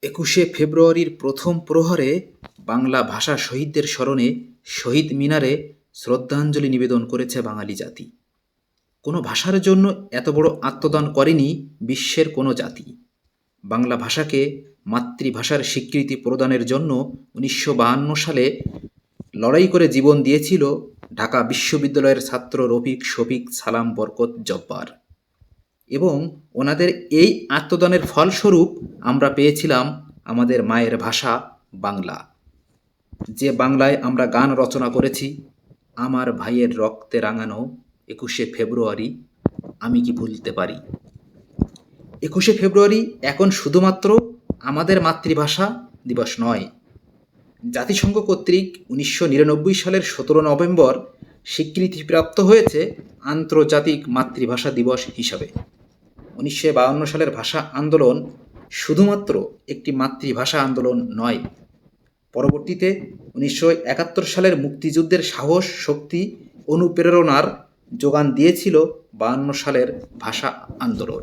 একুশে ফেব্রুয়ারির প্রথম প্রহরে বাংলা ভাষা শহীদদের স্মরণে শহীদ মিনারে শ্রদ্ধাঞ্জলি নিবেদন করেছে বাঙালি জাতি। কোনো ভাষার জন্য এত বড় আত্মদান করেনি বিশ্বের কোনো জাতি। বাংলা ভাষাকে মাতৃভাষার স্বীকৃতি প্রদানের জন্য 1952 সালে লড়াই করে জীবন দিয়েছিল ঢাকা বিশ্ববিদ্যালয়ের ছাত্র রফিক, শফিক, সালাম, বরকত, জব্বার। এবং ওনাদের এই আত্মদানের ফলস্বরূপ আমরা পেয়েছিলাম আমাদের মায়ের ভাষা বাংলা, যে বাংলায় আমরা গান রচনা করেছি। আমার ভাইয়ের রক্তে রাঙানো 21শে ফেব্রুয়ারি আমি কি ভুলতে পারি। 21শে ফেব্রুয়ারি এখন শুধুমাত্র আমাদের মাতৃভাষা দিবস নয়, জাতিসংঘ কর্তৃক 1999 সালের 17 নভেম্বর স্বীকৃতিপ্রাপ্ত হয়েছে আন্তর্জাতিক মাতৃভাষা দিবস হিসাবে। 1952 সালের ভাষা আন্দোলন শুধুমাত্র একটি মাতৃভাষা আন্দোলন নয়, পরবর্তীতে 1971 সালের মুক্তিযুদ্ধের সাহস, শক্তি, অনুপ্রেরণার যোগান দিয়েছিল 52 সালের ভাষা আন্দোলন।